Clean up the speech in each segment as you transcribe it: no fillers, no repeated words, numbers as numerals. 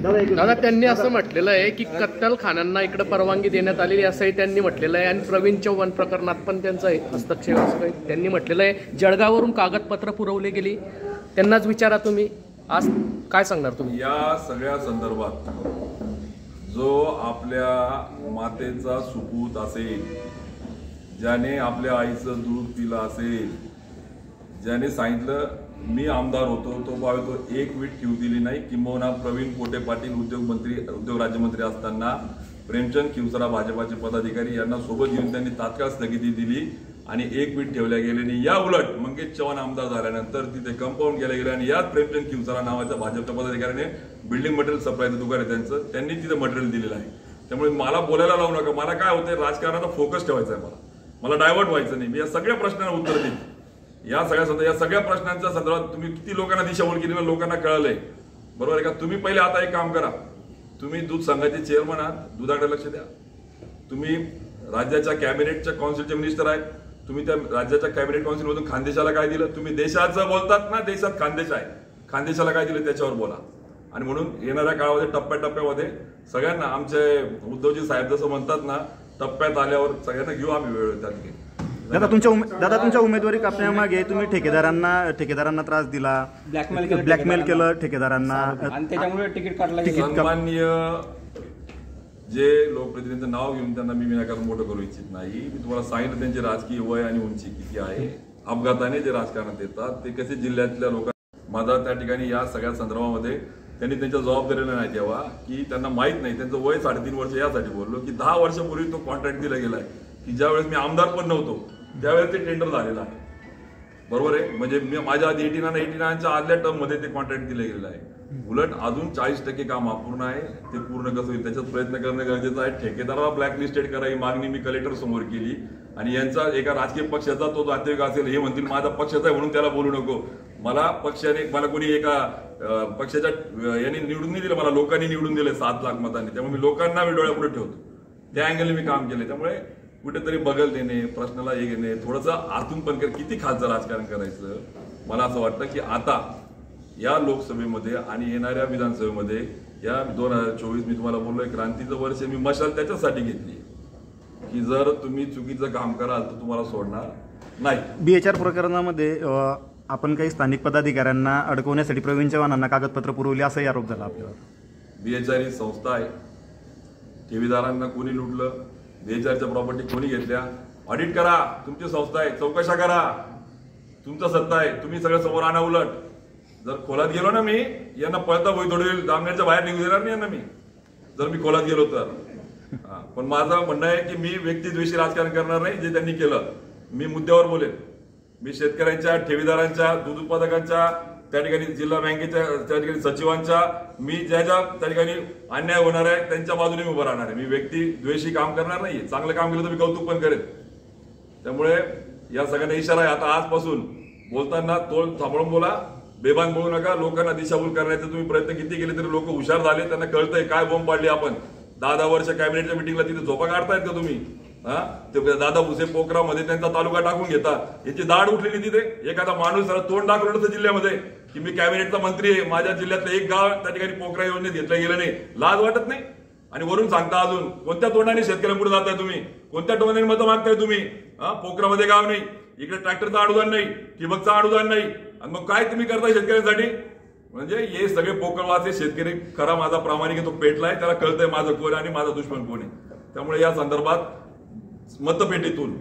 दादा त्यांनी असं म्हटलेलं आहे की कत्तलखान्यांना इकडे परवानगी देण्यात आलेली असंही त्यांनी म्हटलेलं आहे आणि प्रवीण चव्हाण प्रकरणात पण त्यांचा हस्तक्षेप असं काही त्यांनी म्हटलेलं आहे। जळगाववरून कागदपत्र पुरवली गेली, त्यांनाच विचारा तुम्ही, आज काय सांगणार तुम्ही या सगळ्या संदर्भात? जो आपल्या मातेचा सुपूत असेल, ज्याने आपल्या आईचं दूध पिलं असेल, ज्याने सांगितलं मी आमदार होतो, तो भावे तो एक वीट ठेवू दिली नाही, किंबहुना प्रवीण पोटे पाटील उद्योग राज्यमंत्री असताना प्रेमचंद खिवसरा भाजपाचे पदाधिकारी यांना सोबत घेऊन त्यांनी तात्काळ स्थगिती दिली आणि एक वीट ठेवल्या गेले नाही। या उलट मंगेश चव्हाण आमदार झाल्यानंतर तिथे कंपाऊंड केलं गेलं आणि याच प्रेमचंद खिवसरा नावाच्या भाजपच्या पदाधिकाऱ्याने बिल्डिंग मटेरियल सप्लायचं दुकान आहे त्यांचं, त्यांनी तिथे मटेरियल दिलेलं आहे। त्यामुळे मला बोलायला लावू नका, मला काय होतंय राजकारणाचा फोकस ठेवायचा आहे, मला डायव्हर्ट व्हायचं नाही। मी या सगळ्या प्रश्नांना उत्तर देईन। या सगळ्या प्रश्नांच्या संदर्भात तुम्ही किती लोकांना दिशाभूल केली, लोकांना कळलंय, बरोबर आहे का? तुम्ही पहिले आता एक काम करा, तुम्ही दूध संघाचे चेअरमन आहात, दुधाकडे लक्ष द्या। तुम्ही राज्याच्या कॅबिनेटच्या काउन्सिलचे मिनिस्टर आहेत, तुम्ही त्या राज्याच्या कॅबिनेट काउन्सिलमधून खानदेशाला काय दिलं? तुम्ही देशाचं बोलतात ना, देशात खानदेश आहे, खानदेशाला काय दिलं त्याच्यावर बोला। आणि म्हणून येणाऱ्या काळामध्ये टप्प्याटप्प्यामध्ये सगळ्यांना, आमचे उद्धवजी साहेब जसं म्हणतात ना, टप्प्यात आल्यावर सगळ्यांना घेऊ आम्ही वेळ त्यात। दादा तुमच्या उमेदवारी कापण्यामागे तुम्ही ठेकेदारांना त्रास दिला, ब्लॅकमेल केलं ठेकेदारांना आणि त्याच्यामुळे तिकीट काढलं। सन्माननीय जे लोकप्रतिनिधींचं नाव घेऊन त्यांना मी विनाकारण मोठं करू इच्छित नाही। मी तुम्हाला सांगितलं त्यांचे राजकीय वय आणि उंची किती आहे, अपघाताने जे राजकारणात येतात ते कसे जिल्ह्यातल्या लोकांना। माझा त्या ठिकाणी या सगळ्या संदर्भामध्ये त्यांनी त्यांच्या जबाबदारीला नाही द्यावा की त्यांना माहित नाही, त्यांचं वय 3.5 वर्ष यासाठी बोललो की 10 वर्षापूर्वी तो कॉन्ट्रॅक्ट दिला गेलाय की ज्यावेळेस मी आमदार पण नव्हतो त्यावेळेस ते टेंडर झालेलं आहे, बरोबर आहे? म्हणजे मी माझ्या आधी 89च्या आदल्या टर्म मध्ये ते कॉन्ट्रॅक्ट दिलं गेलेलं आहे। उलट अजून 40% काम अपूर्ण आहे, ते पूर्ण कसं होईल त्याच्यात प्रयत्न करणं गरजेचं आहे। ठेकेदाराला ब्लॅकलिस्टेड करा ही मागणी मी कलेक्टर समोर केली आणि यांचा एका राजकीय पक्षाचा तो नातेवाईक असेल, हे म्हणतील माझा पक्षाचा आहे म्हणून त्याला बोलू नको। मला पक्षाने, मला कोणी एका पक्षाच्या यांनी निवडून नाही दिलं, मला लोकांनी निवडून दिले 7 लाख मतांनी, त्यामुळे मी लोकांना मी डोळ्यापुढे ठेवतो, त्या अँगलने मी काम केले। त्यामुळे कुठेतरी बगल देणे, प्रश्नाला हे घेणे, थोडंसं आतून पण किती खालचं राजकारण करायचं, मला असं वाटतं की आता या लोकसभेमध्ये आणि येणाऱ्या विधानसभेमध्ये या 2024 मी तुम्हाला बोललोय क्रांतीचं वर्ष, मी मशाल त्याच्यासाठी घेतली की जर तुम्ही चुकीचं काम कराल तर तुम्हाला सोडणार नाही। BHR प्रकरणामध्ये आपण काही स्थानिक पदाधिकाऱ्यांना अडकवण्यासाठी प्रवीण चव्हाणांना कागदपत्र पुरवली असाही आरोप झाला आपल्यावर। BHR ही संस्था आहे, ठेवीदारांना कोणी लुटलं, BHRच्या प्रॉपर्टी कोणी घेतल्या, ऑडिट करा, तुमची संस्था आहे, चौकशा करा, तुमचा सत्ता आहे, तुम्ही सगळं समोर आणा। उलट जर खोलात गेलो ना, मी यांना पळता भोई तोडवेल, जामनेरच्या बाहेर निघू देणार नाही यांना मी, जर मी खोलात गेलो तर। पण माझं म्हणणं आहे की मी व्यक्तिद्वेषी राजकारण करणार नाही, जे त्यांनी केलं मी मुद्द्यावर बोलेन। मी शेतकऱ्यांच्या, ठेवीदारांच्या, दूध उत्पादकांच्या, त्या ठिकाणी जिल्हा बँकेच्या, त्या ठिकाणी सचिवांच्या, मी ज्या त्या ठिकाणी अन्याय होणार आहे त्यांच्या बाजूने मी उभं राहणार आहे। मी व्यक्तिद्वेषी काम करणार नाही, चांगलं काम केलं तर मी कौतुक पण करेन। त्यामुळे या सगळ्यांना इशारा आहे, आता आजपासून बोलताना तोल सांभाळून बोला, बेभान बोलू नका। लोकांना दिशाभूल करण्याचे तुम्ही प्रयत्न किती केले तरी लोक हुशार झाले, त्यांना कळतंय काय बॉम्ब पाडली आपण। 10 वर्ष कॅबिनेटच्या मिटिंगला तिथे झोपा काढतायत का तुम्ही? ते दादा भुसे पोखरामध्ये त्यांचा तालुका टाकून घेता, याची दाढ उठलेली तिथे। एखादा माणूस तोंड दाखवलं होतं जिल्ह्यामध्ये की मी कॅबिनेटचा मंत्री आहे, माझ्या जिल्ह्यातलं एक गाव त्या ठिकाणी पोखरा योजनेत घेतलं गेलं नाही, लाज वाटत नाही? आणि वरून सांगता अजून कोणत्या तोंडाने शेतकऱ्यांपुढे जाताय तुम्ही, कोणत्या तोंडाने मतं मागताय तुम्ही? पोखरामध्ये गाव नाही, इकडे ट्रॅक्टरचं अनुदान नाही, ठिबकचं अनुदान नाही, आणि मग काय तुम्ही करताय शेतकऱ्यांसाठी? म्हणजे हे सगळे पोकळवाचे शेतकरी, खरा माझा प्रामाणिक तो पेटलाय, त्याला कळतंय माझं कोण आणि माझा दुश्मन कोण आहे। त्यामुळे या संदर्भात मतपेटीतून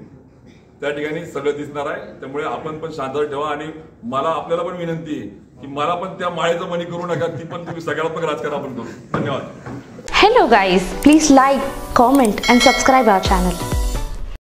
त्या ठिकाणी सगळं दिसणार आहे। त्यामुळे आपण पण शांतता ठेवा आणि मला आपल्याला पण विनंती आहे की मला पण त्या माळेचं मनी करू नका, ती पण तुम्ही सकारात्मक राजकारण आपण करू। धन्यवाद। Hello guys, please like, comment and subscribe our channel.